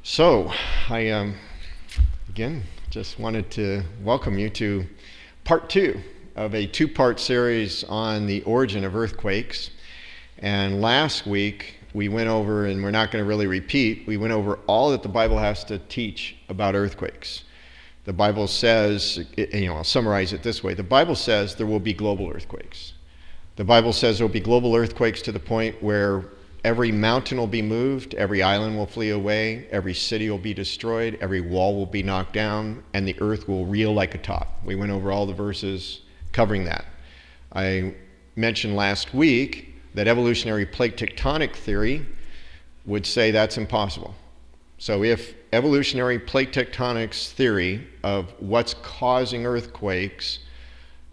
So, I again just wanted to welcome you to part two of a two-part series on the origin of earthquakes. And last week we went over, and we're not going to really repeat, we went over all that the Bible has to teach about earthquakes. The Bible says, I'll summarize it this way. The Bible says there will be global earthquakes. The Bible says there will be global earthquakes to the point where every mountain will be moved, every island will flee away, every city will be destroyed, every wall will be knocked down, and the earth will reel like a top. We went over all the verses covering that. I mentioned last week that evolutionary plate tectonic theory would say that's impossible. So if evolutionary plate tectonics theory of what's causing earthquakes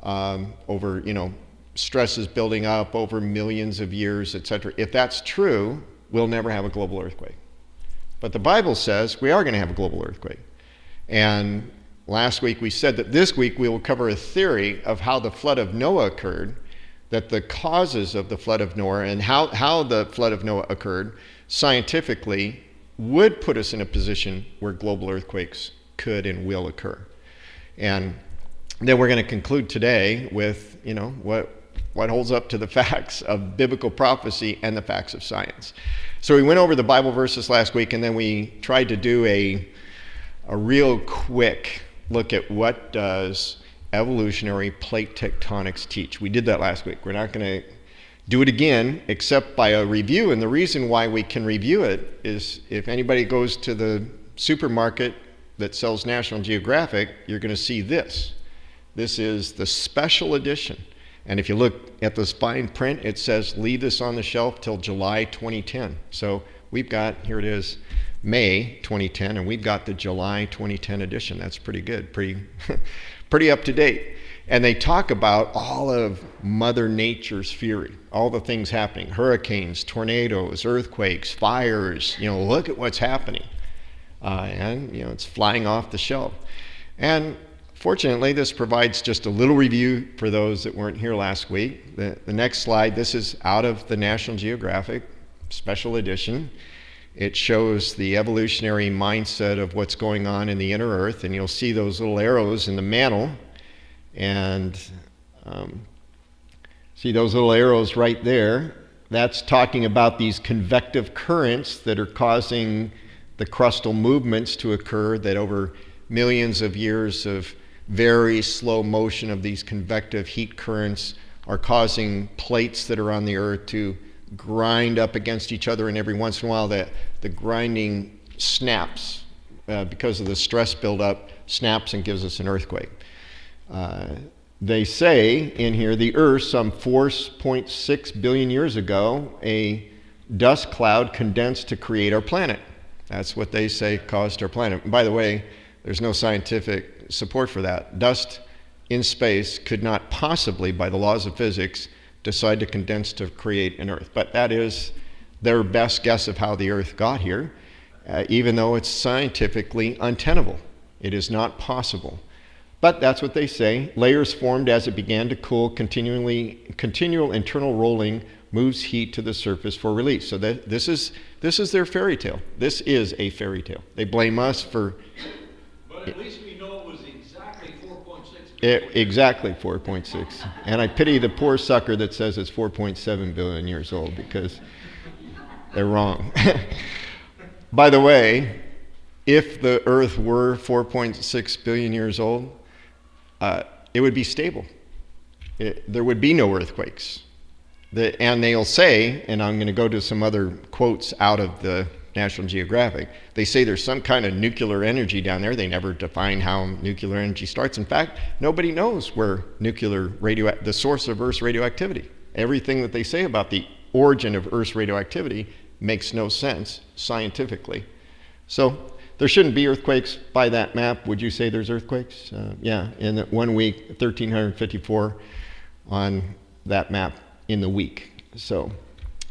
over, stresses building up over millions of years, etc. If that's true, we'll never have a global earthquake. But the Bible says we are going to have a global earthquake. And last week we said that this week we will cover a theory of how the flood of Noah occurred, that the causes of the flood of Noah and how the flood of Noah occurred scientifically would put us in a position where global earthquakes could and will occur. And then we're going to conclude today with, what holds up to the facts of biblical prophecy and the facts of science. So we went over the Bible verses last week, and then we tried to do a real quick look at what does evolutionary plate tectonics teach. We did that last week. We're not going to do it again except by a review, and the reason why we can review it is if anybody goes to the supermarket that sells National Geographic, you're going to see this. This is the special edition. And if you look at this fine print, it says leave this on the shelf till July 2010. So we've got, here it is, May 2010, and we've got the July 2010 edition. That's pretty good, pretty up to date. And they talk about all of Mother Nature's fury, all the things happening, hurricanes, tornadoes, earthquakes, fires, look at what's happening. And it's flying off the shelf. And fortunately, this provides just a little review for those that weren't here last week. The next slide, this is out of the National Geographic special edition. It shows the evolutionary mindset of what's going on in the inner earth, and you'll see those little arrows in the mantle. And see those little arrows right there? That's talking about these convective currents that are causing the crustal movements to occur, that over millions of years of very slow motion of these convective heat currents are causing plates that are on the earth to grind up against each other, and every once in a while the grinding snaps because of the stress buildup, snaps and gives us an earthquake. They say in here the earth, some 4.6 billion years ago, a dust cloud condensed to create our planet. That's what they say caused our planet. And by the way, there's no scientific support for that. Dust in space could not possibly, by the laws of physics, decide to condense to create an Earth. But that is their best guess of how the Earth got here, even though it's scientifically untenable. It is not possible. But that's what they say. Layers formed as it began to cool. Continual internal rolling moves heat to the surface for release. So this is their fairy tale. This is a fairy tale. They blame us for... But at least we know it was exactly 4.6 billion. Exactly 4.6. And I pity the poor sucker that says it's 4.7 billion years old, because they're wrong. By the way, if the Earth were 4.6 billion years old, it would be stable. There would be no earthquakes. And they'll say, and I'm going to go to some other quotes out of the National Geographic, they say there's some kind of nuclear energy down there. They never define how nuclear energy starts. In fact, nobody knows where the source of Earth's radioactivity. Everything that they say about the origin of Earth's radioactivity makes no sense scientifically. So there shouldn't be earthquakes by that map. Would you say there's earthquakes? Yeah, in 1 week, 1,354 on that map in the week. So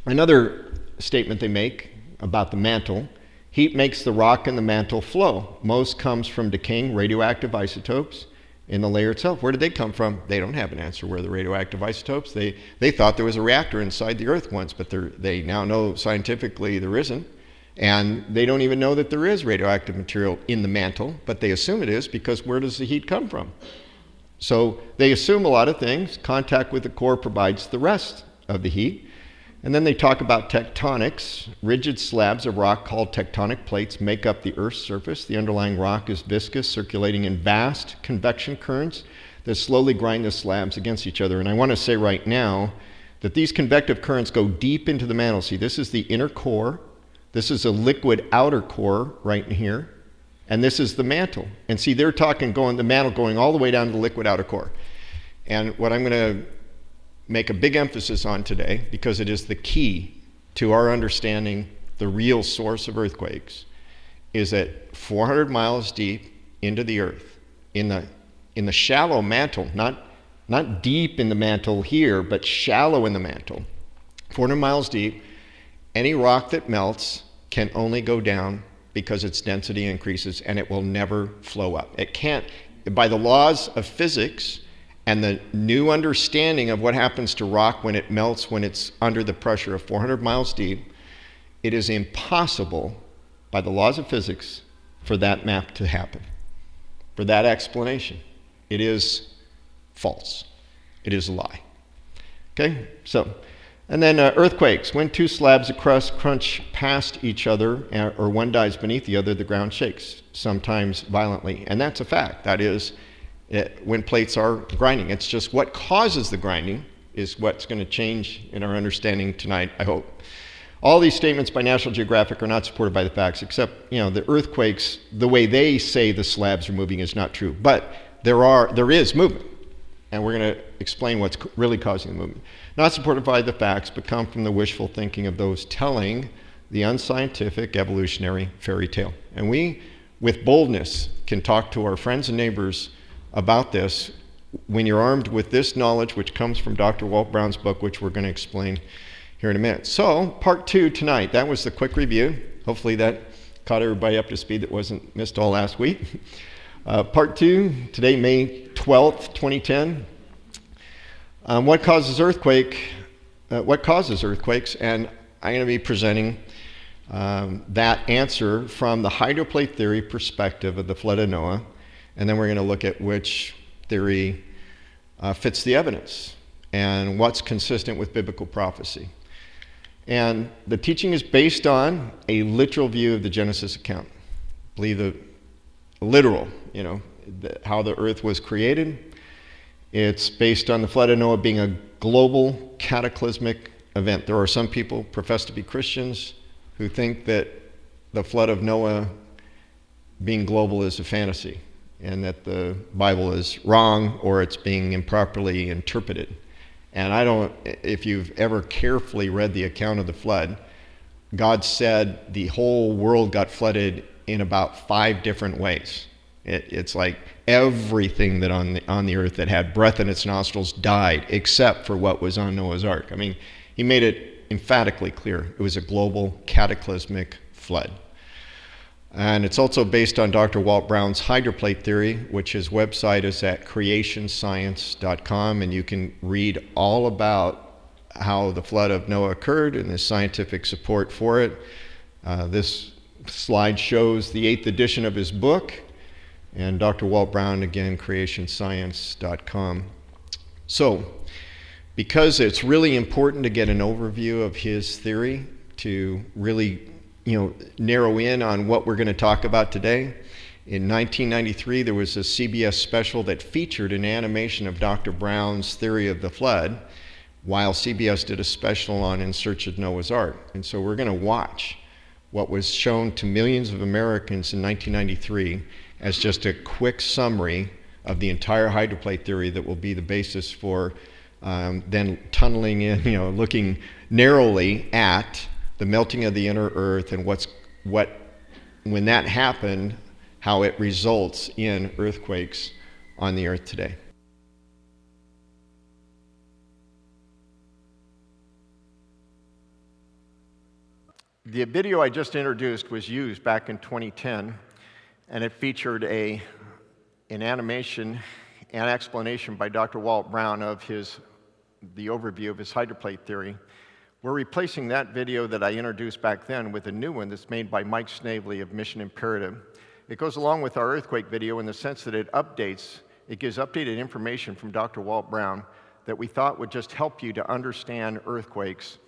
another statement they make about the mantle: heat makes the rock in the mantle flow. Most comes from decaying radioactive isotopes in the layer itself. Where did they come from? They don't have an answer where the radioactive isotopes. They thought there was a reactor inside the Earth once, but they now know scientifically there isn't. And they don't even know that there is radioactive material in the mantle, but they assume it is because where does the heat come from? So they assume a lot of things. Contact with the core provides the rest of the heat. And then they talk about tectonics. Rigid slabs of rock called tectonic plates make up the Earth's surface. The underlying rock is viscous, circulating in vast convection currents that slowly grind the slabs against each other. And I want to say right now that these convective currents go deep into the mantle. See, this is the inner core. This is a liquid outer core right in here. And this is the mantle. And see, they're talking the mantle going all the way down to the liquid outer core. And what I'm going to make a big emphasis on today, because it is the key to our understanding the real source of earthquakes, is that 400 miles deep into the earth, in the shallow mantle, not deep in the mantle here, but shallow in the mantle, 400 miles deep, any rock that melts can only go down because its density increases, and it will never flow up. It can't, by the laws of physics and the new understanding of what happens to rock when it melts, when it's under the pressure of 400 miles deep, it is impossible by the laws of physics for that map to happen, for that explanation. It is false. It is a lie. Okay, so, and then earthquakes. When two slabs of crust crunch past each other, or one dives beneath the other, the ground shakes, sometimes violently. And that's a fact. That is, when plates are grinding. It's just what causes the grinding is what's going to change in our understanding tonight, I hope. All these statements by National Geographic are not supported by the facts, except, the earthquakes, the way they say the slabs are moving is not true. But there is movement, and we're going to explain what's really causing the movement. Not supported by the facts, but come from the wishful thinking of those telling the unscientific evolutionary fairy tale. And we, with boldness, can talk to our friends and neighbors about this when you're armed with this knowledge, which comes from Dr. Walt Brown's book, which we're going to explain here in a minute. So, part 2 tonight. That was the quick review. Hopefully that caught everybody up to speed that wasn't missed all last week. Part 2, today, May 12th, 2010. What causes earthquakes? And I'm going to be presenting that answer from the hydroplate theory perspective of the flood of Noah. And then we're going to look at which theory fits the evidence and what's consistent with biblical prophecy. And the teaching is based on a literal view of the Genesis account. Believe the literal, how the earth was created. It's based on the flood of Noah being a global cataclysmic event. There are some people profess to be Christians who think that the flood of Noah being global is a fantasy, and that the Bible is wrong or it's being improperly interpreted. And if you've ever carefully read the account of the flood, God said the whole world got flooded in about 5 different ways. It's like everything that on the earth that had breath in its nostrils died, except for what was on Noah's Ark. I mean, he made it emphatically clear. It was a global cataclysmic flood. And it's also based on Dr. Walt Brown's hydroplate theory, which his website is at creationscience.com, and you can read all about how the flood of Noah occurred and the scientific support for it. This slide shows the 8th edition of his book, and Dr. Walt Brown, again, creationscience.com. So, because it's really important to get an overview of his theory to really narrow in on what we're going to talk about today. In 1993, there was a CBS special that featured an animation of Dr. Brown's theory of the flood, while CBS did a special on In Search of Noah's Ark. And so we're going to watch what was shown to millions of Americans in 1993 as just a quick summary of the entire hydroplate theory that will be the basis for then tunneling in, looking narrowly at the melting of the inner earth and when that happened, how it results in earthquakes on the earth today. The video I just introduced was used back in 2010, and it featured an animation and explanation by Dr. Walt Brown of the overview of his hydroplate theory, We're replacing that video that I introduced back then with a new one that's made by Mike Snavely of Mission Imperative. It goes along with our earthquake video in the sense that it gives updated information from Dr. Walt Brown that we thought would just help you to understand earthquakes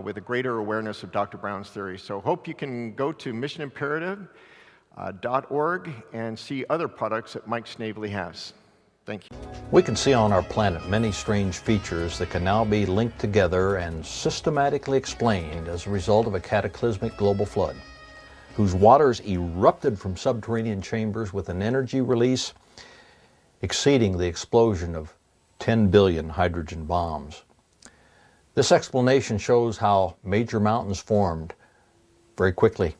with a greater awareness of Dr. Brown's theory. So hope you can go to missionimperative.org and see other products that Mike Snavely has. Thank you. We can see on our planet many strange features that can now be linked together and systematically explained as a result of a cataclysmic global flood, whose waters erupted from subterranean chambers with an energy release exceeding the explosion of 10 billion hydrogen bombs. This explanation shows how major mountains formed very quickly.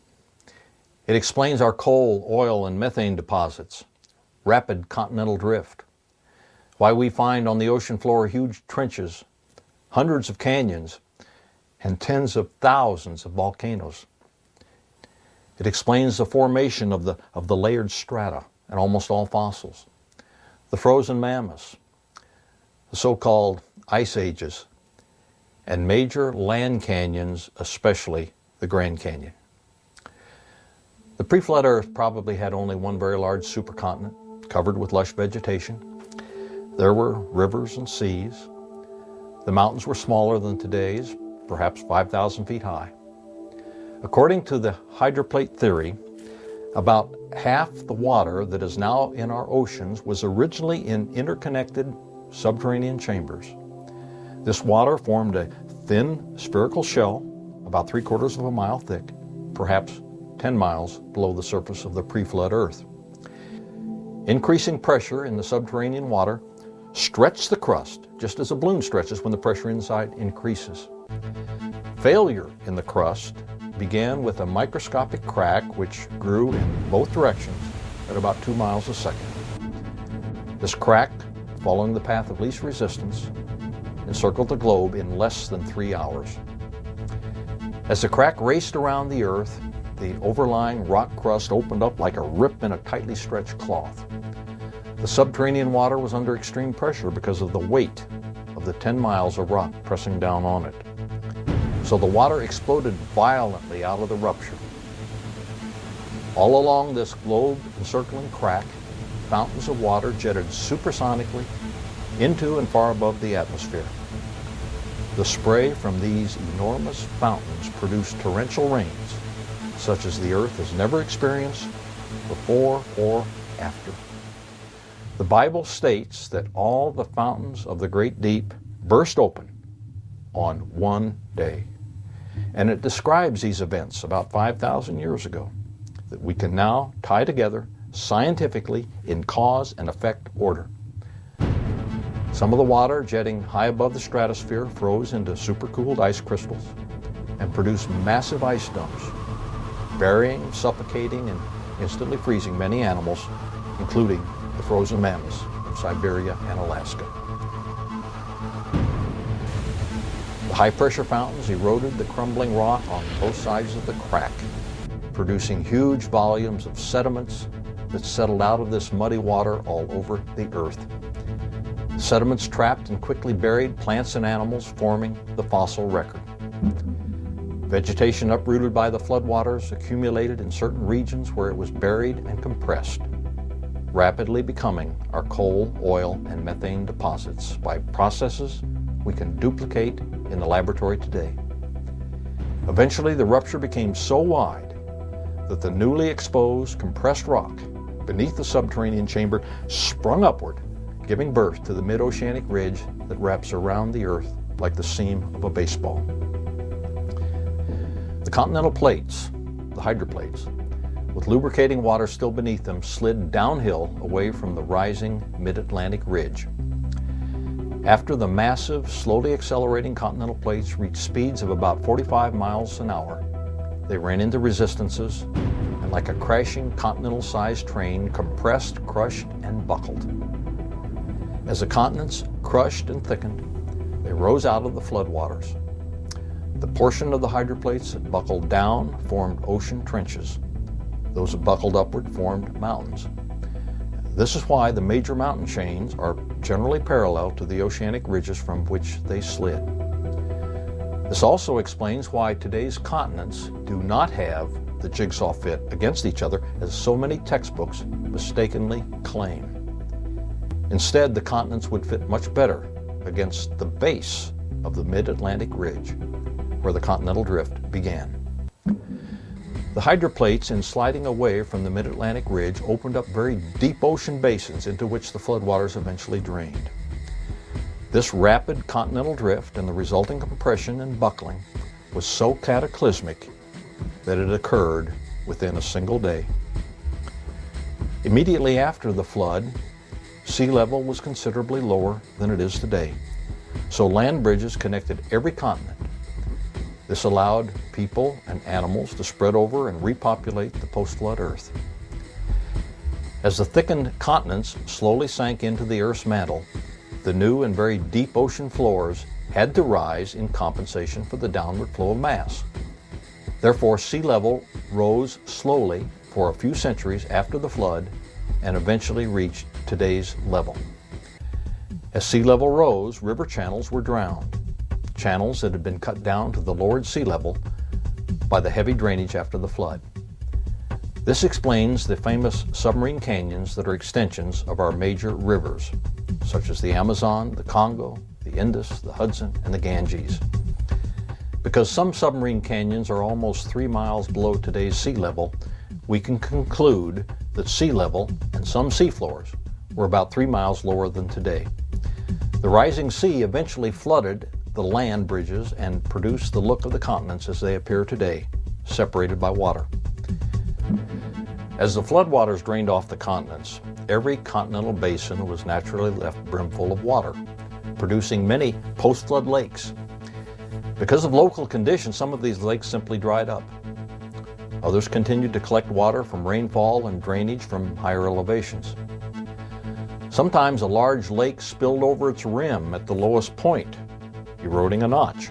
It explains our coal, oil, and methane deposits, rapid continental drift, why we find on the ocean floor huge trenches, hundreds of canyons, and tens of thousands of volcanoes. It explains the formation of the layered strata in almost all fossils, the frozen mammoths, the so-called ice ages, and major land canyons, especially the Grand Canyon. The pre-flood Earth probably had only one very large supercontinent covered with lush vegetation. There were rivers and seas. The mountains were smaller than today's, perhaps 5,000 feet high. According to the hydroplate theory, about half the water that is now in our oceans was originally in interconnected subterranean chambers. This water formed a thin spherical shell about 3/4 of a mile thick, perhaps 10 miles below the surface of the pre-flood Earth. Increasing pressure in the subterranean water stretched the crust, just as a balloon stretches when the pressure inside increases. Failure in the crust began with a microscopic crack which grew in both directions at about 2 miles a second. This crack, following the path of least resistance, encircled the globe in less than 3 hours. As the crack raced around the Earth, the overlying rock crust opened up like a rip in a tightly stretched cloth. The subterranean water was under extreme pressure because of the weight of the 10 miles of rock pressing down on it. So the water exploded violently out of the rupture. All along this globe-encircling crack, fountains of water jetted supersonically into and far above the atmosphere. The spray from these enormous fountains produced torrential rains, such as the Earth has never experienced before or after. The Bible states that all the fountains of the great deep burst open on one day. And it describes these events about 5,000 years ago that we can now tie together scientifically in cause and effect order. Some of the water jetting high above the stratosphere froze into supercooled ice crystals and produced massive ice dumps, burying, suffocating, and instantly freezing many animals, including the frozen mammoths of Siberia and Alaska. The high-pressure fountains eroded the crumbling rock on both sides of the crack, producing huge volumes of sediments that settled out of this muddy water all over the Earth. The sediments trapped and quickly buried plants and animals, forming the fossil record. Vegetation uprooted by the floodwaters accumulated in certain regions where it was buried and compressed, rapidly becoming our coal, oil, and methane deposits by processes we can duplicate in the laboratory today. Eventually, the rupture became so wide that the newly exposed compressed rock beneath the subterranean chamber sprung upward, giving birth to the mid-oceanic ridge that wraps around the Earth like the seam of a baseball. The continental plates, the hydroplates, with lubricating water still beneath them, slid downhill away from the rising mid-Atlantic ridge. After the massive, slowly accelerating continental plates reached speeds of about 45 miles an hour, they ran into resistances and, like a crashing continental-sized train, compressed, crushed, and buckled. As the continents crushed and thickened, they rose out of the floodwaters. The portion of the hydroplates that buckled down formed ocean trenches. Those that buckled upward formed mountains. This is why the major mountain chains are generally parallel to the oceanic ridges from which they slid. This also explains why today's continents do not have the jigsaw fit against each other as so many textbooks mistakenly claim. Instead, the continents would fit much better against the base of the mid-Atlantic ridge, where the continental drift began. The hydroplates, in sliding away from the mid-Atlantic ridge, opened up very deep ocean basins into which the floodwaters eventually drained. This rapid continental drift and the resulting compression and buckling was so cataclysmic that it occurred within a single day. Immediately after the flood, sea level was considerably lower than it is today, so land bridges connected every continent. This allowed people and animals to spread over and repopulate the post-flood Earth. As the thickened continents slowly sank into the Earth's mantle, the new and very deep ocean floors had to rise in compensation for the downward flow of mass. Therefore, sea level rose slowly for a few centuries after the flood and eventually reached today's level. As sea level rose, river channels were drowned, channels that had been cut down to the lowered sea level by the heavy drainage after the flood. This explains the famous submarine canyons that are extensions of our major rivers, such as the Amazon, the Congo, the Indus, the Hudson, and the Ganges. Because some submarine canyons are almost 3 miles below today's sea level, we can conclude that sea level and some seafloors were about 3 miles lower than today. The rising sea eventually flooded the land bridges and produced the look of the continents as they appear today, separated by water. As the floodwaters drained off the continents, every continental basin was naturally left brimful of water, producing many post-flood lakes. Because of local conditions, some of these lakes simply dried up. Others continued to collect water from rainfall and drainage from higher elevations. Sometimes a large lake spilled over its rim at the lowest point, eroding a notch.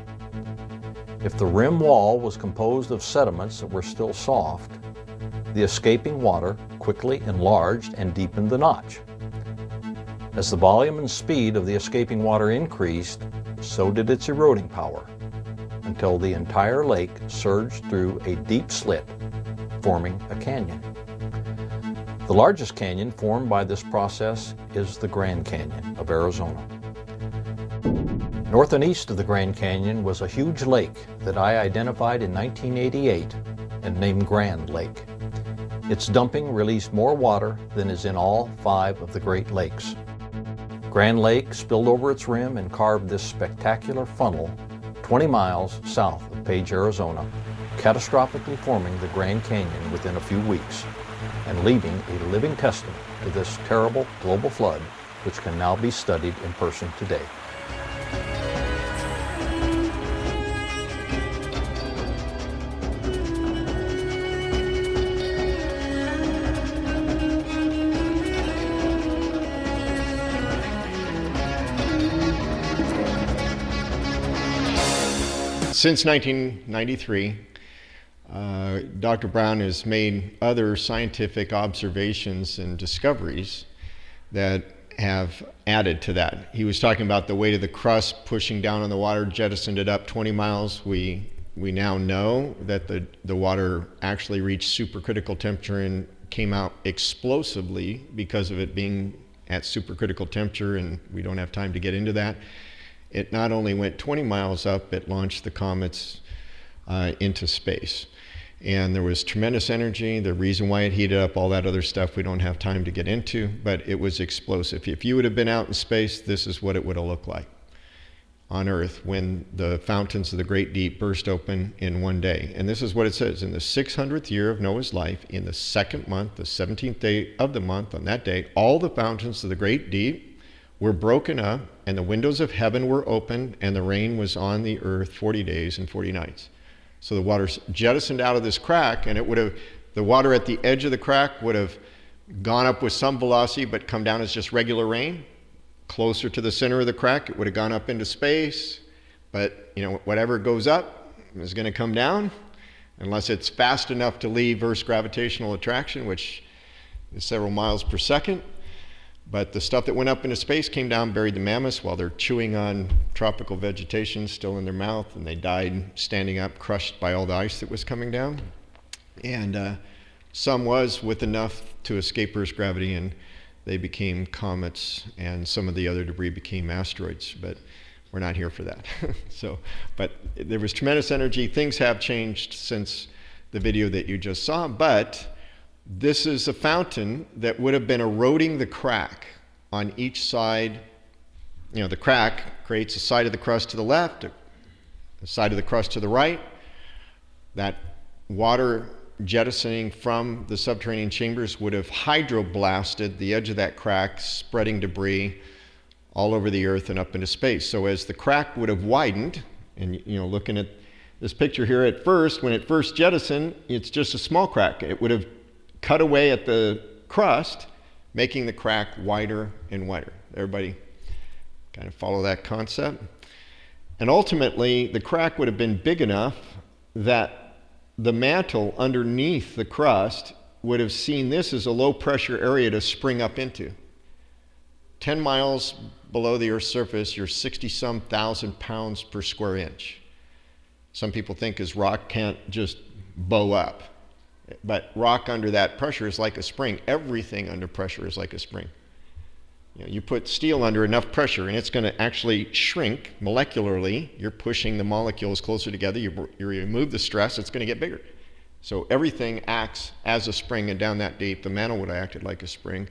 If the rim wall was composed of sediments that were still soft, the escaping water quickly enlarged and deepened the notch. As the volume and speed of the escaping water increased, so did its eroding power, until the entire lake surged through a deep slit, forming a canyon. The largest canyon formed by this process is the Grand Canyon of Arizona. North and east of the Grand Canyon was a huge lake that I identified in 1988 and named Grand Lake. Its dumping released more water than is in all 5 of the Great Lakes. Grand Lake spilled over its rim and carved this spectacular funnel 20 miles south of Page, Arizona, catastrophically forming the Grand Canyon within a few weeks and leaving a living testament to this terrible global flood, which can now be studied in person today. Since 1993, Dr. Brown has made other scientific observations and discoveries that have added to that. He was talking about the weight of the crust pushing down on the water, jettisoned it up 20 miles. We now know that the water actually reached supercritical temperature and came out explosively because of it being at supercritical temperature, and we don't have time to get into that. It not only went 20 miles up, it launched the comets into space. And there was tremendous energy. The reason why it heated up, all that other stuff we don't have time to get into, but it was explosive. If you would have been out in space, this is what it would have looked like on Earth when the fountains of the great deep burst open in one day. And this is what it says: in the 600th year of Noah's life, in the 2nd month, the 17th day of the month, on that day, all the fountains of the great deep were broken up, and the windows of heaven were opened, and the rain was on the earth 40 days and 40 nights. So the water jettisoned out of this crack, and the water at the edge of the crack would have gone up with some velocity, but come down as just regular rain. Closer to the center of the crack, it would have gone up into space, but whatever goes up is going to come down, unless it's fast enough to leave Earth's gravitational attraction, which is several miles per second. But the stuff that went up into space came down, buried the mammoths while they're chewing on tropical vegetation still in their mouth, and they died standing up, crushed by all the ice that was coming down. And some was with enough to escape Earth's gravity, and they became comets, and some of the other debris became asteroids. But we're not here for that. But there was tremendous energy. Things have changed since the video that you just saw, but this is a fountain that would have been eroding the crack on each side. You know, the crack creates a side of the crust to the left, a side of the crust to the right. That water jettisoning from the subterranean chambers would have hydroblasted the edge of that crack, spreading debris all over the earth and up into space. So as the crack would have widened, and you know, looking at this picture here at first, when it first jettisoned, it's just a small crack. It would have cut away at the crust, making the crack wider and wider. Everybody kind of follow that concept? And ultimately, the crack would have been big enough that the mantle underneath the crust would have seen this as a low pressure area to spring up into. 10 miles below the Earth's surface, you're 60-some thousand pounds per square inch. Some people think as rock can't just bow up. But rock under that pressure is like a spring. Everything under pressure is like a spring. You know, you put steel under enough pressure and it's going to actually shrink molecularly. You're pushing the molecules closer together. You remove the stress, it's going to get bigger. So everything acts as a spring, and down that deep, the mantle would have acted like a spring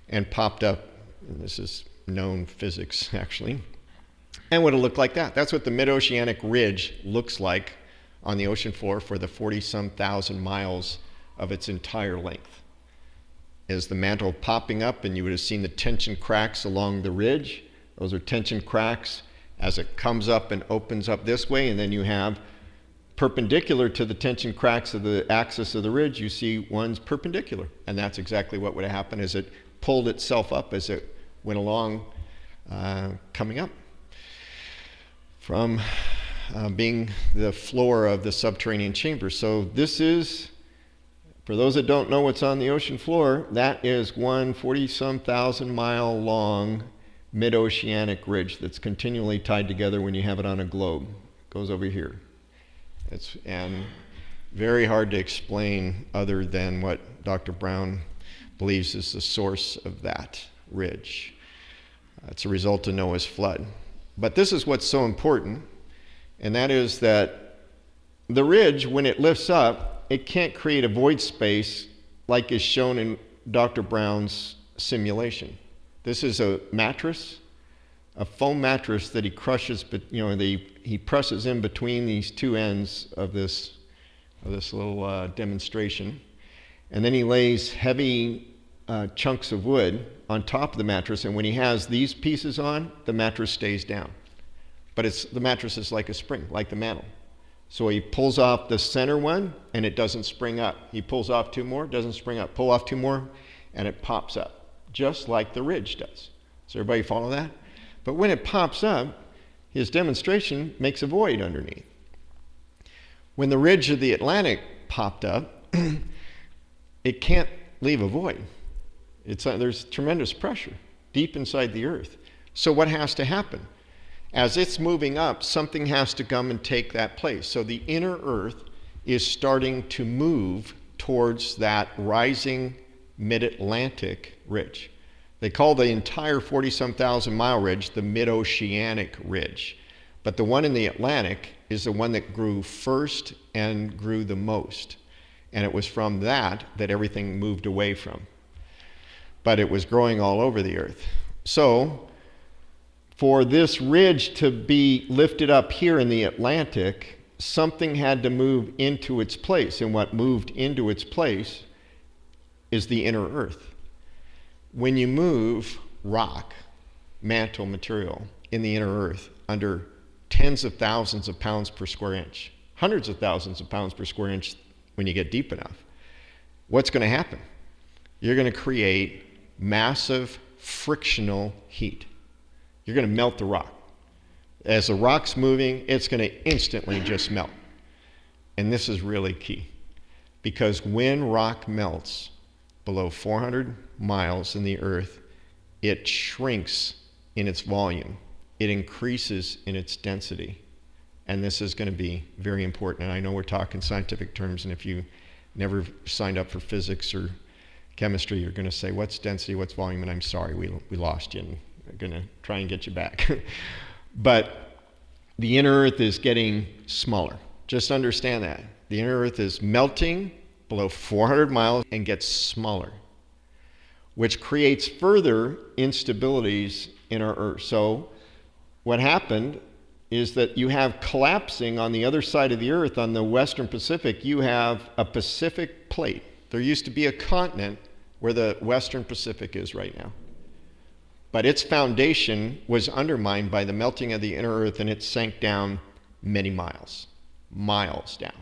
and popped up. And this is known physics, actually. And would have looked like that. That's what the mid-oceanic ridge looks like on the ocean floor for the 40-some thousand miles of its entire length. Is the mantle popping up, and you would have seen the tension cracks along the ridge. Those are tension cracks as it comes up and opens up this way, and then you have perpendicular to the tension cracks of the axis of the ridge, you see one's perpendicular. And that's exactly what would have happened as it pulled itself up as it went along, coming up from being the floor of the subterranean chamber. So this is, for those that don't know what's on the ocean floor, that is one 40-some thousand mile long mid-oceanic ridge that's continually tied together when you have it on a globe. It goes over here. And very hard to explain other than what Dr. Brown believes is the source of that ridge. It's a result of Noah's flood. But this is what's so important, and that is that the ridge, when it lifts up, it can't create a void space like is shown in Dr. Brown's simulation. This is a mattress, a foam mattress that he crushes, but he presses in between these two ends of this little demonstration, and then he lays heavy chunks of wood on top of the mattress, and when he has these pieces on, the mattress stays down. But the mattress is like a spring, like the mantle. So he pulls off the center one, and it doesn't spring up. He pulls off two more, doesn't spring up. Pull off two more, and it pops up, just like the ridge does. Does everybody follow that? But when it pops up, his demonstration makes a void underneath. When the ridge of the Atlantic popped up, it can't leave a void. There's tremendous pressure deep inside the earth. So what has to happen? As it's moving up, something has to come and take that place. So the inner earth is starting to move towards that rising mid-Atlantic ridge. They call the entire 40-some thousand mile ridge the mid-oceanic ridge. But the one in the Atlantic is the one that grew first and grew the most. And it was from that everything moved away from. But it was growing all over the earth. So for this ridge to be lifted up here in the Atlantic, something had to move into its place. And what moved into its place is the inner earth. When you move rock, mantle material in the inner earth under tens of thousands of pounds per square inch, hundreds of thousands of pounds per square inch when you get deep enough, what's going to happen? You're going to create massive frictional heat. You're going to melt the rock. As the rock's moving, it's going to instantly just melt. And this is really key, because when rock melts below 400 miles in the earth, it shrinks in its volume. It increases in its density. And this is going to be very important. And I know we're talking scientific terms, and if you never signed up for physics or chemistry, you're going to say, what's density, what's volume? And I'm sorry, we lost you, and we're going to try and get you back. But the inner Earth is getting smaller. Just understand that. The inner Earth is melting below 400 miles and gets smaller, which creates further instabilities in our Earth. So what happened is that you have collapsing on the other side of the Earth, on the Western Pacific, you have a Pacific plate. There used to be a continent where the Western Pacific is right now. But its foundation was undermined by the melting of the inner Earth, and it sank down many miles down.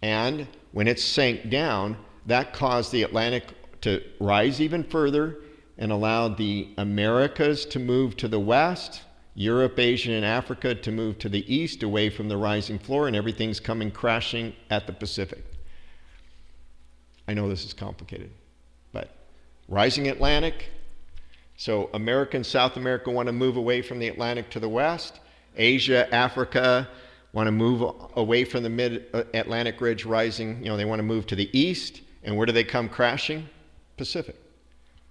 And when it sank down, that caused the Atlantic to rise even further and allowed the Americas to move to the west, Europe, Asia, and Africa to move to the east away from the rising floor, and everything's coming crashing at the Pacific. I know this is complicated, but rising Atlantic, so America and South America want to move away from the Atlantic to the west. Asia, Africa want to move away from the mid-Atlantic ridge rising, they want to move to the east, and where do they come crashing? Pacific.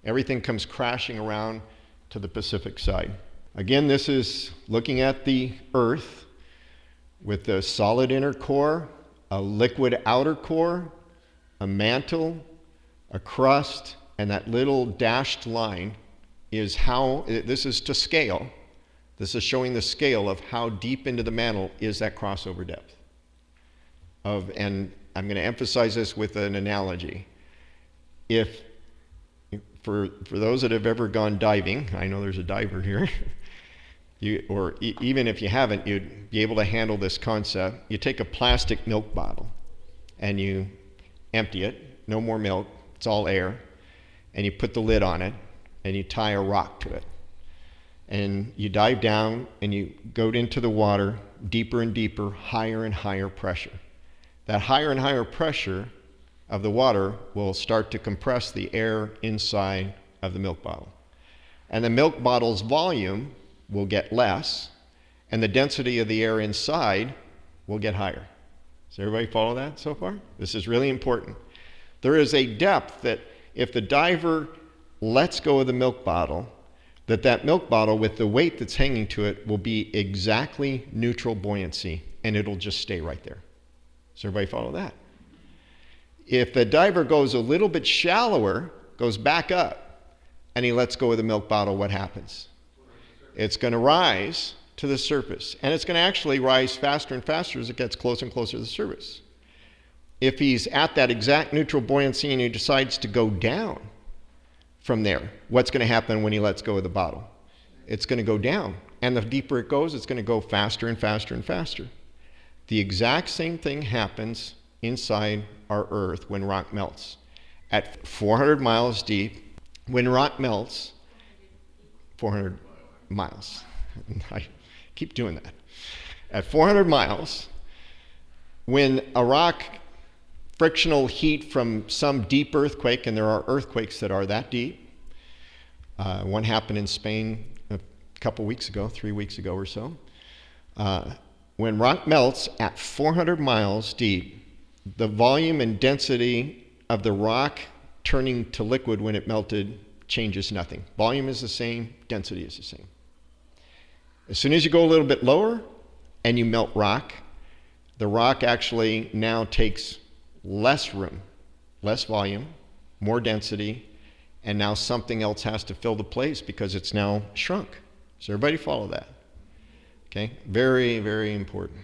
Everything comes crashing around to the Pacific side. Again, this is looking at the Earth with the solid inner core, a liquid outer core, a mantle, a crust, and that little dashed line is how, this is to scale. This is showing the scale of how deep into the mantle is that crossover depth. And I'm going to emphasize this with an analogy. For those that have ever gone diving, I know there's a diver here, even if you haven't, you'd be able to handle this concept. You take a plastic milk bottle and you empty it, no more milk, it's all air, and you put the lid on it and you tie a rock to it. And you dive down and you go into the water, deeper and deeper, higher and higher pressure. That higher and higher pressure of the water will start to compress the air inside of the milk bottle. And the milk bottle's volume will get less, and the density of the air inside will get higher. Does everybody follow that so far? This is really important. There is a depth that if the diver lets go of the milk bottle, that milk bottle with the weight that's hanging to it will be exactly neutral buoyancy, and it'll just stay right there. Does everybody follow that? If the diver goes a little bit shallower, goes back up, and he lets go of the milk bottle, what happens? It's going to rise to the surface, and it's going to actually rise faster and faster as it gets closer and closer to the surface. If he's at that exact neutral buoyancy and he decides to go down from there, what's going to happen when he lets go of the bottle? It's going to go down, and the deeper it goes, it's going to go faster and faster and faster. The exact same thing happens inside our Earth when rock melts. At 400 miles deep, when rock melts, 400 miles. I keep doing that. At 400 miles, when a rock frictional heat from some deep earthquake, and there are earthquakes that are that deep. One happened in Spain a couple weeks ago, 3 weeks ago or so. When rock melts at 400 miles deep, the volume and density of the rock turning to liquid when it melted changes nothing. Volume is the same, density is the same. As soon as you go a little bit lower and you melt rock, the rock actually now takes less room, less volume, more density, and now something else has to fill the place because it's now shrunk. Does everybody follow that? Okay, very, very important.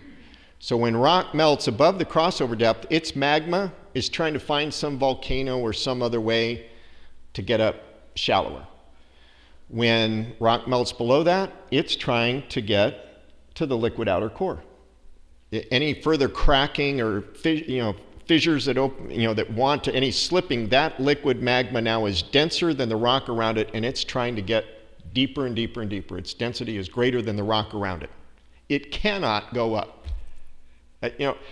So when rock melts above the crossover depth, its magma is trying to find some volcano or some other way to get up shallower. When rock melts below that, it's trying to get to the liquid outer core. Any further cracking or fissures that open, that want to any slipping, that liquid magma now is denser than the rock around it, and it's trying to get deeper and deeper and deeper. Its density is greater than the rock around it. It cannot go up.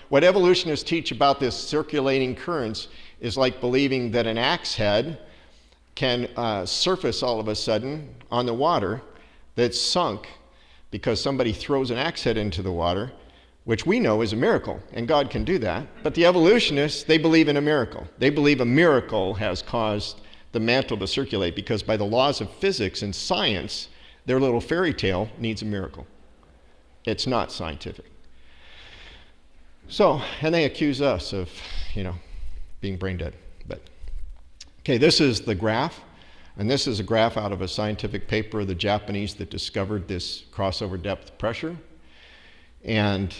What evolutionists teach about this circulating currents is like believing that an axe head can surface all of a sudden on the water that's sunk because somebody throws an axe head into the water, which we know is a miracle, and God can do that. But the evolutionists, they believe in a miracle. They believe a miracle has caused the mantle to circulate because by the laws of physics and science, their little fairy tale needs a miracle. It's not scientific. So, and they accuse us of, being brain dead. But, okay, this is the graph. And this is a graph out of a scientific paper of the Japanese that discovered this crossover depth pressure. And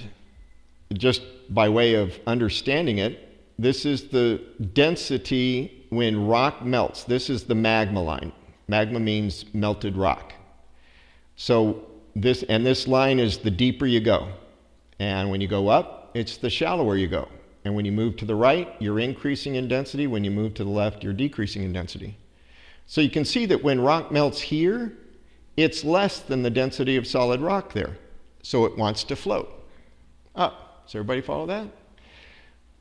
just by way of understanding it, this is the density when rock melts. This is the magma line. Magma means melted rock. So this line is the deeper you go. And when you go up, it's the shallower you go. And when you move to the right, you're increasing in density. When you move to the left, you're decreasing in density. So you can see that when rock melts here, it's less than the density of solid rock there. So it wants to float up. Does everybody follow that?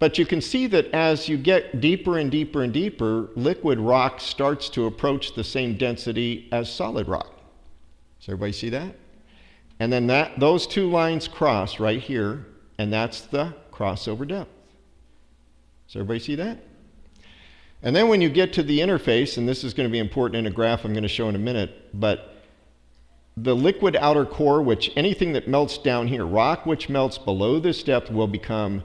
But you can see that as you get deeper and deeper and deeper, liquid rock starts to approach the same density as solid rock. Does everybody see that? And then those two lines cross right here, and that's the crossover depth. Does everybody see that? And then when you get to the interface, and this is going to be important in a graph I'm going to show in a minute, but the liquid outer core, which anything that melts down here, rock which melts below this depth will become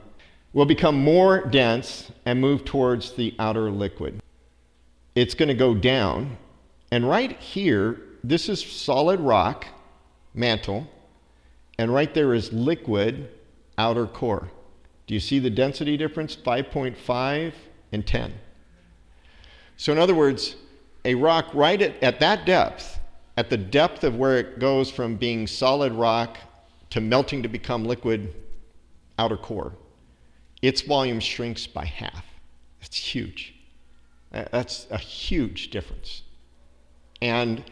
more dense and move towards the outer liquid. It's going to go down, and right here, this is solid rock, mantle, and right there is liquid outer core. Do you see the density difference? 5.5 and 10. So in other words, a rock right at that depth, at the depth of where it goes from being solid rock to melting to become liquid outer core, its volume shrinks by half. That's huge. That's a huge difference. And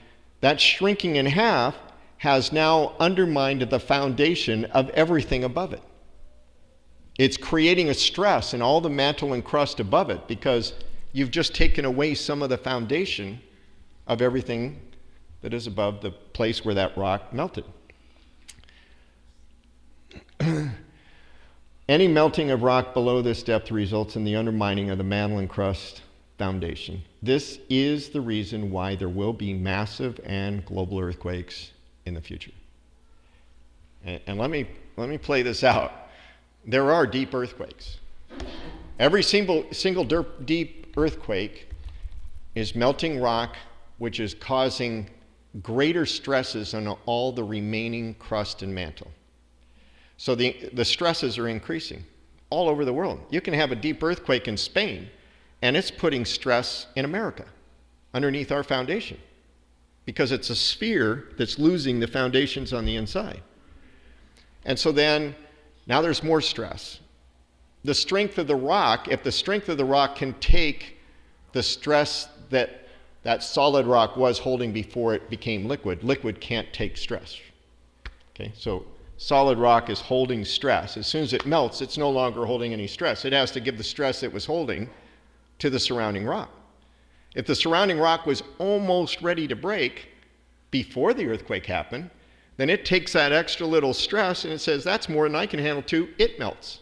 that shrinking in half has now undermined the foundation of everything above it. It's creating a stress in all the mantle and crust above it because you've just taken away some of the foundation of everything that is above the place where that rock melted. Any melting of rock below this depth results in the undermining of the mantle and crust foundation. This is the reason why there will be massive and global earthquakes in the future. And let me play this out. There are deep earthquakes. Every single deep earthquake is melting rock, which is causing greater stresses on all the remaining crust and mantle. So the stresses are increasing all over the world. You can have a deep earthquake in Spain, and it's putting stress in America underneath our foundation because it's a sphere that's losing the foundations on the inside. And so then, now there's more stress. The strength of the rock, if the strength of the rock can take the stress that solid rock was holding before it became liquid, liquid can't take stress. Okay, so solid rock is holding stress. As soon as it melts, it's no longer holding any stress. It has to give the stress it was holding to the surrounding rock. If the surrounding rock was almost ready to break before the earthquake happened, then it takes that extra little stress and it says, that's more than I can handle too. It melts.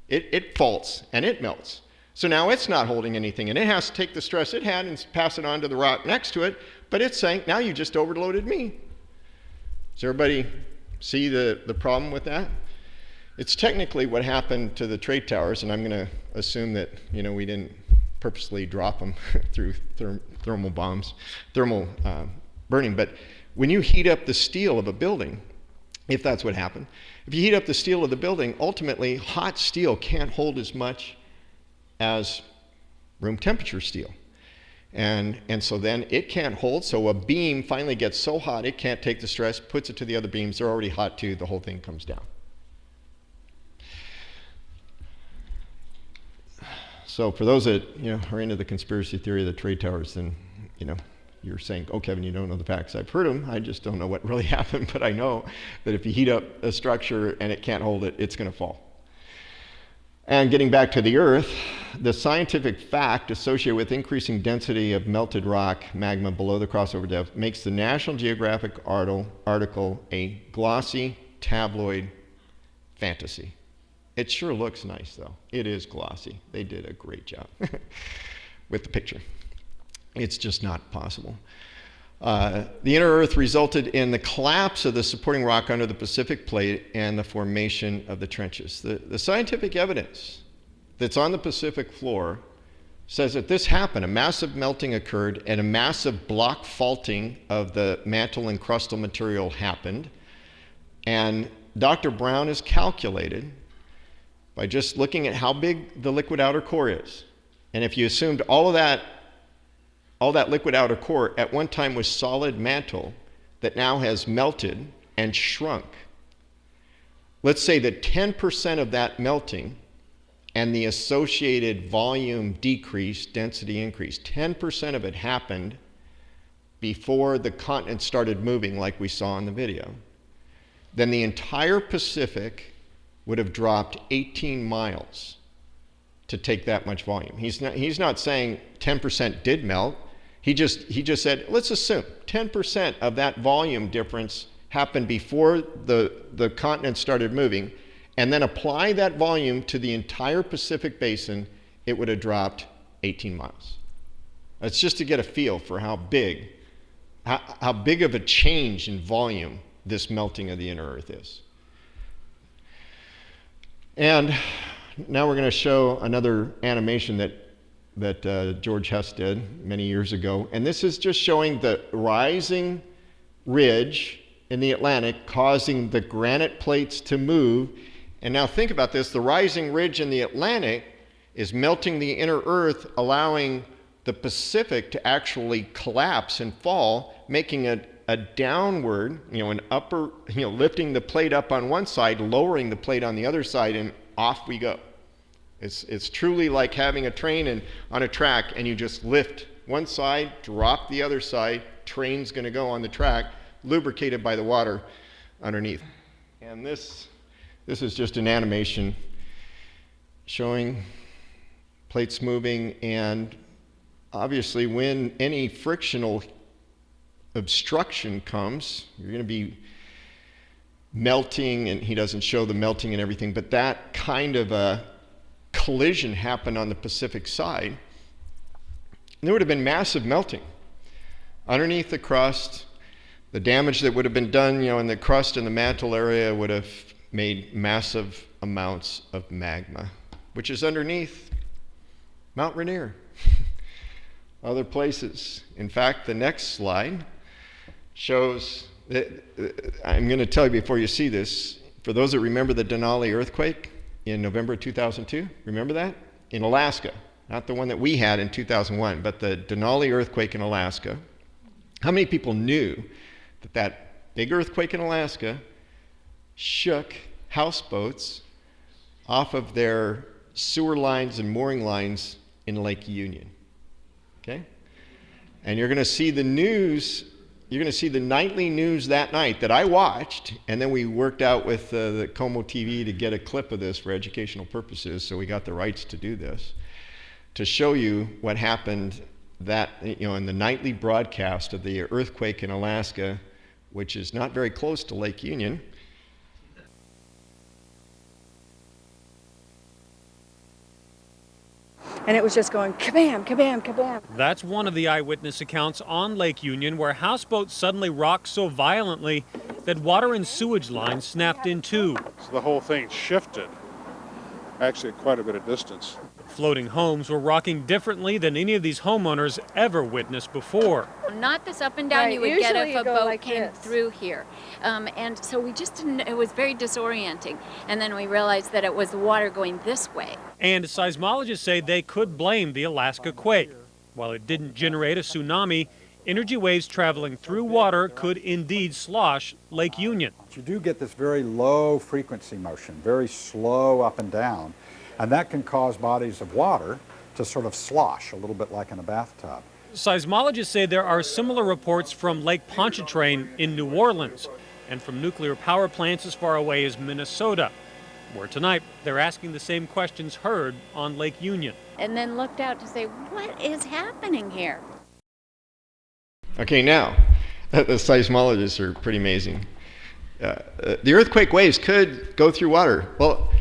It faults and it melts. So now it's not holding anything and it has to take the stress it had and pass it on to the rock next to it, but it's saying, now you just overloaded me. Does everybody see the problem with that? It's technically what happened to the trade towers, and I'm going to assume that we didn't purposely drop them through thermal burning, but when you heat up the steel of a building, if that's what happened, if you heat up the steel of the building, ultimately hot steel can't hold as much as room temperature steel. And so then it can't hold, so a beam finally gets so hot it can't take the stress, puts it to the other beams, they're already hot too, the whole thing comes down. So for those that are into the conspiracy theory of the trade towers, then you're saying, oh, Kevin, you don't know the facts. I've heard them, I just don't know what really happened, but I know that if you heat up a structure and it can't hold it, it's going to fall. And getting back to the Earth, the scientific fact associated with increasing density of melted rock magma below the crossover depth makes the National Geographic article a glossy tabloid fantasy. It sure looks nice, though. It is glossy. They did a great job with the picture. It's just not possible. The inner Earth resulted in the collapse of the supporting rock under the Pacific Plate and the formation of the trenches. The scientific evidence that's on the Pacific floor says that this happened. A massive melting occurred and a massive block faulting of the mantle and crustal material happened. And Dr. Brown has calculated by just looking at how big the liquid outer core is. And if you assumed all that liquid outer core at one time was solid mantle that now has melted and shrunk. Let's say that 10% of that melting and the associated volume decrease, density increase, 10% of it happened before the continent started moving like we saw in the video. Then the entire Pacific would have dropped 18 miles to take that much volume. He's not saying 10% did melt. He just said, let's assume 10% of that volume difference happened before the continent started moving, and then apply that volume to the entire Pacific basin, it would have dropped 18 miles. That's just to get a feel for how big of a change in volume this melting of the inner Earth is. And now we're going to show another animation that George Hess did many years ago. And this is just showing the rising ridge in the Atlantic causing the granite plates to move. And now think about this. The rising ridge in the Atlantic is melting the inner Earth, allowing the Pacific to actually collapse and fall, making a downward, an upper, lifting the plate up on one side, lowering the plate on the other side, and off we go. It's truly like having a train on a track, and you just lift one side, drop the other side, train's going to go on the track, lubricated by the water underneath. And this is just an animation showing plates moving, and obviously when any frictional obstruction comes, you're going to be melting, and he doesn't show the melting and everything, but that kind of a collision happened on the Pacific side, and there would have been massive melting underneath the crust. The damage that would have been done, in the crust and the mantle area would have made massive amounts of magma, which is underneath Mount Rainier, other places. In fact, the next slide shows that, I'm going to tell you before you see this, for those that remember the Denali earthquake in November 2002, remember that? In Alaska, not the one that we had in 2001, but the Denali earthquake in Alaska. How many people knew that big earthquake in Alaska shook houseboats off of their sewer lines and mooring lines in Lake Union? Okay? And you're going to see the news, you're going to see the nightly news that night that I watched, and then we worked out with the Como TV to get a clip of this for educational purposes, so we got the rights to do this, to show you what happened in the nightly broadcast of the earthquake in Alaska, which is not very close to Lake Union. And it was just going kabam, kabam, kabam. That's one of the eyewitness accounts on Lake Union, where houseboats suddenly rocked so violently that water and sewage lines snapped in two. So the whole thing shifted, actually quite a bit of distance. Floating homes were rocking differently than any of these homeowners ever witnessed before. Not this up and down Right, you would get usually if a you go boat like came this. through here. And so we just didn't, it was very disorienting. And then we realized that it was the water going this way. And seismologists say they could blame the Alaska quake. While it didn't generate a tsunami, energy waves traveling through water could indeed slosh Lake Union. You do get this very low frequency motion, very slow up and down, and that can cause bodies of water to sort of slosh, a little bit like in a bathtub. Seismologists say there are similar reports from Lake Pontchartrain in New Orleans and from nuclear power plants as far away as Minnesota. where tonight they're asking the same questions heard on Lake Union. And then looked out to say, what is happening here? Okay, now, the seismologists are pretty amazing. The earthquake waves could go through water. Well,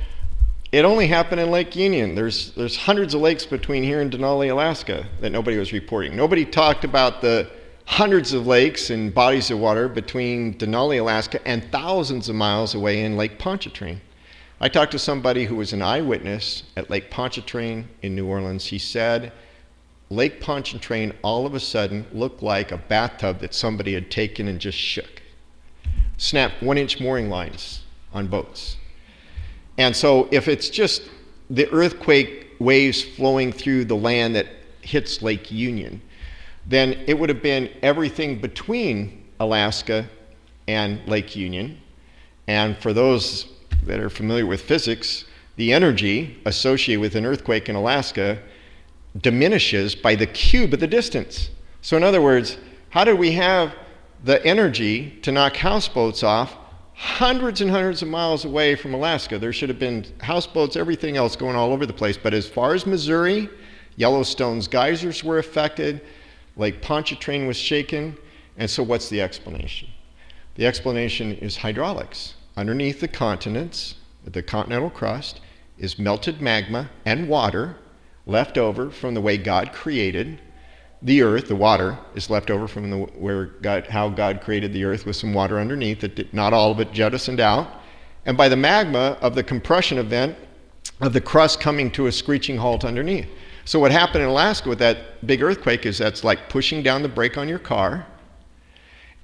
it only happened in Lake Union. There's hundreds of lakes between here and Denali, Alaska that nobody was reporting. Nobody talked about the hundreds of lakes and bodies of water between Denali, Alaska and thousands of miles away in Lake Pontchartrain. I talked to somebody who was an eyewitness at Lake Pontchartrain in New Orleans. He said Lake Pontchartrain all of a sudden looked like a bathtub that somebody had taken and just shook. Snapped 1-inch mooring lines on boats. And so if it's just the earthquake waves flowing through the land that hits Lake Union, then it would have been everything between Alaska and Lake Union. And for those that are familiar with physics, the energy associated with an earthquake in Alaska diminishes by the cube of the distance. So in other words, how did we have the energy to knock houseboats off hundreds and hundreds of miles away from Alaska? There should have been houseboats, everything else going all over the place. But as far as Missouri, Yellowstone's geysers were affected, Lake Pontchartrain was shaken, and so what's the explanation? The explanation is hydraulics. Underneath the continents, the continental crust, is melted magma and water left over from the way God created the earth. The water is left over from how God created the earth with some water underneath that not all of it jettisoned out. And by the magma of the compression event of the crust coming to a screeching halt underneath. So what happened in Alaska with that big earthquake is that's like pushing down the brake on your car.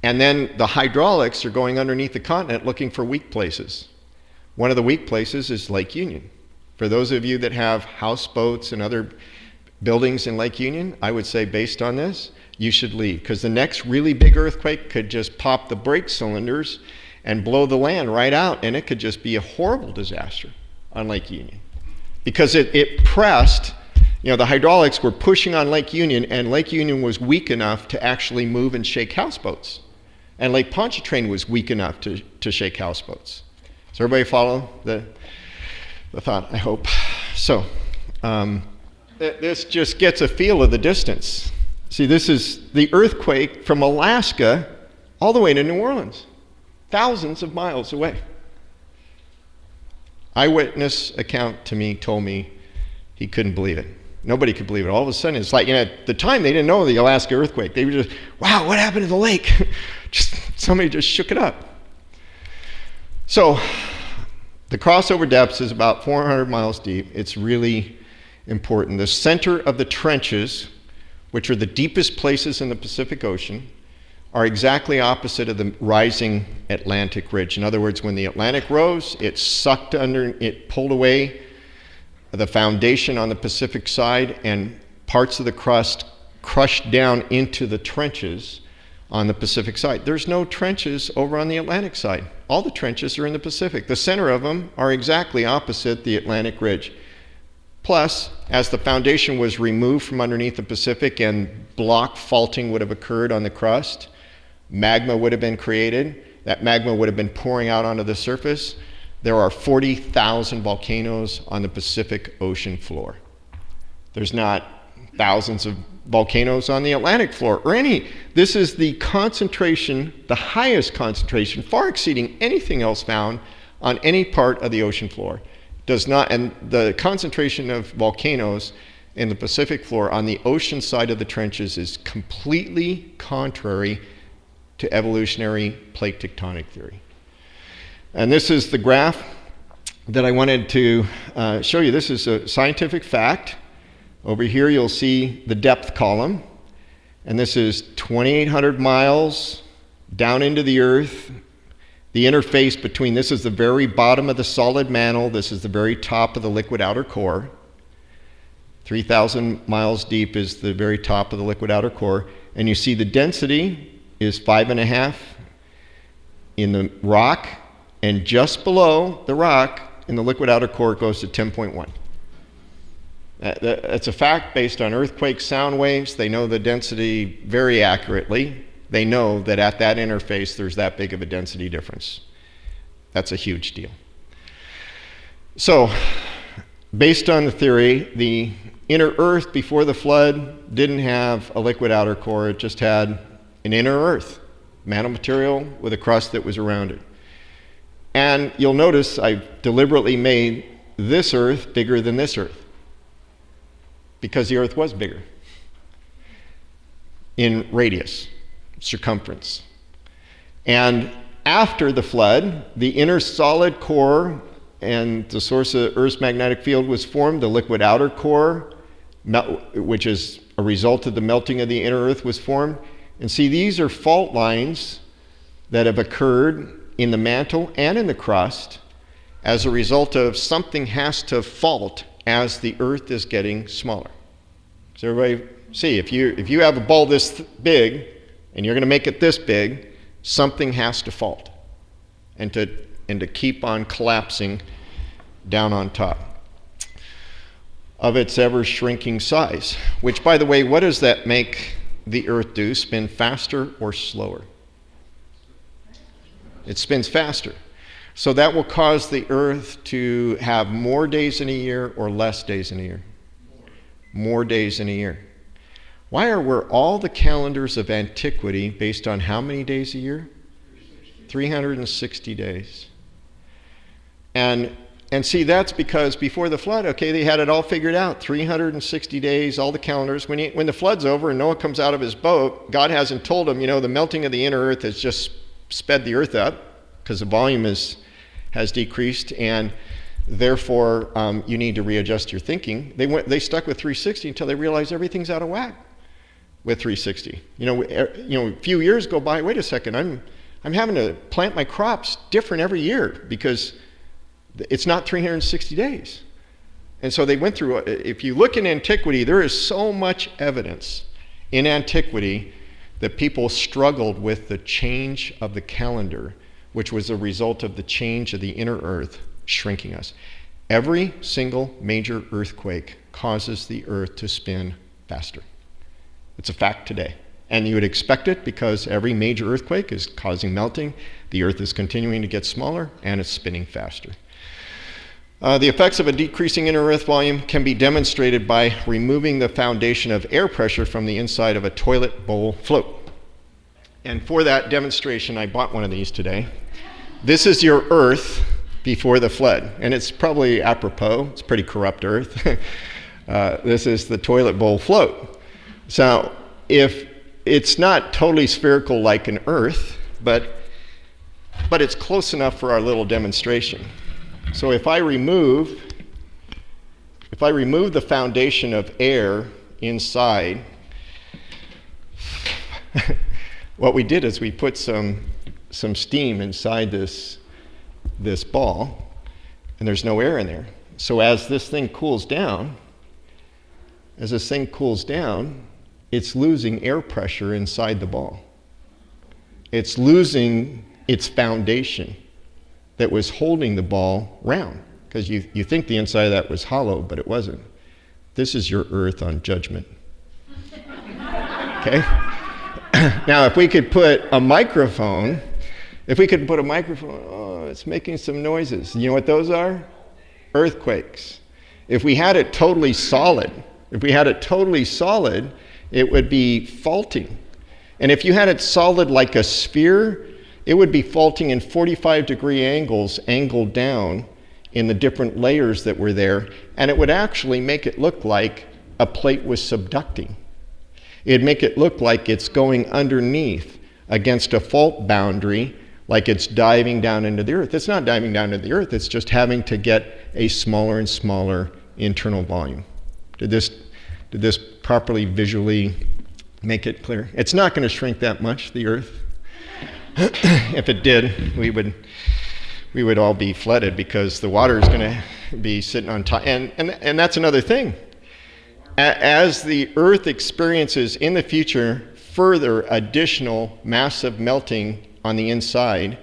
And then the hydraulics are going underneath the continent looking for weak places. One of the weak places is Lake Union. For those of you that have houseboats and other buildings in Lake Union, I would say based on this, you should leave, because the next really big earthquake could just pop the brake cylinders and blow the land right out, and it could just be a horrible disaster on Lake Union. Because it pressed, the hydraulics were pushing on Lake Union, and Lake Union was weak enough to actually move and shake houseboats. And Lake Pontchartrain was weak enough to shake houseboats. Does everybody follow the thought, I hope? So, this just gets a feel of the distance. See, this is the earthquake from Alaska all the way to New Orleans, thousands of miles away. Eyewitness account to me told me he couldn't believe it. Nobody could believe it. All of a sudden, it's like, at the time, they didn't know the Alaska earthquake. They were just, wow, what happened to the lake? Somebody just shook it up. So, the crossover depth is about 400 miles deep. It's really important. The center of the trenches, which are the deepest places in the Pacific Ocean, are exactly opposite of the rising Atlantic ridge. In other words, when the Atlantic rose, it pulled away the foundation on the Pacific side, and parts of the crust crushed down into the trenches on the Pacific side. There's no trenches over on the Atlantic side. All the trenches are in the Pacific. The center of them are exactly opposite the Atlantic ridge. Plus, as the foundation was removed from underneath the Pacific and block faulting would have occurred on the crust, magma would have been created. That magma would have been pouring out onto the surface. There are 40,000 volcanoes on the Pacific Ocean floor. There's not thousands of volcanoes on the Atlantic floor or any. This is the concentration, the highest concentration, far exceeding anything else found on any part of the ocean floor. And the concentration of volcanoes in the Pacific floor on the ocean side of the trenches is completely contrary to evolutionary plate tectonic theory. And this is the graph that I wanted to show you. This is a scientific fact. Over here you'll see the depth column, and this is 2,800 miles down into the earth. The interface between, this is the very bottom of the solid mantle, this is the very top of the liquid outer core. 3,000 miles deep is the very top of the liquid outer core, and you see the density is 5.5 in the rock, and just below the rock in the liquid outer core it goes to 10.1. That's a fact based on earthquake sound waves. They know the density very accurately. They know that at that interface there's that big of a density difference. That's a huge deal. So, based on the theory, the inner Earth before the flood didn't have a liquid outer core, it just had an inner Earth, mantle material with a crust that was around it. And you'll notice I deliberately made this Earth bigger than this Earth, because the Earth was bigger in radius, circumference. And after the flood, the inner solid core and the source of Earth's magnetic field was formed. The liquid outer core, which is a result of the melting of the inner Earth, was formed. And see, these are fault lines that have occurred in the mantle and in the crust as a result of something has to fault as the Earth is getting smaller. So everybody see, if you have a ball this big and you're going to make it this big, something has to fault and to keep on collapsing down on top of its ever shrinking size. Which, by the way, what does that make the Earth do? Spin faster or slower? It spins faster. So that will cause the Earth to have more days in a year or less days in a year? More days in a year. Why were all the calendars of antiquity based on how many days a year? 360 days. And see, that's because before the flood, okay, they had it all figured out. 360 days, all the calendars. When the flood's over and Noah comes out of his boat, God hasn't told him, the melting of the inner Earth has just sped the Earth up because the volume has decreased, and therefore you need to readjust your thinking. They stuck with 360 until they realized everything's out of whack with 360. A few years go by. Wait a second, I'm having to plant my crops different every year because it's not 360 days. And so they went through, if you look in antiquity, there is so much evidence in antiquity that people struggled with the change of the calendar, which was a result of the change of the inner Earth shrinking us. Every single major earthquake causes the Earth to spin faster. It's a fact today. And you would expect it because every major earthquake is causing melting. The Earth is continuing to get smaller and it's spinning faster. The effects of a decreasing inner Earth volume can be demonstrated by removing the foundation of air pressure from the inside of a toilet bowl float. And for that demonstration, I bought one of these today. This is your Earth before the flood, and it's probably apropos. It's pretty corrupt Earth. This is the toilet bowl float. So if it's not totally spherical like an Earth, but it's close enough for our little demonstration. So if I remove the foundation of air inside, what we did is we put some steam inside this ball, and there's no air in there. So as this thing cools down, it's losing air pressure inside the ball. It's losing its foundation that was holding the ball round, because you think the inside of that was hollow, but it wasn't. This is your Earth on Judgment. Okay? Now, if we could put a microphone, oh, it's making some noises. You know what those are? Earthquakes. If we had it totally solid, it would be faulting. And if you had it solid like a sphere, it would be faulting in 45-degree angles, angled down in the different layers that were there, and it would actually make it look like a plate was subducting. It'd make it look like it's going underneath against a fault boundary, like it's diving down into the Earth. It's not diving down into the Earth, it's just having to get a smaller and smaller internal volume. Did this properly visually make it clear? It's not going to shrink that much, the Earth. If it did, we would all be flooded because the water is going to be sitting on top. And that's another thing. As the Earth experiences in the future further additional massive melting on the inside,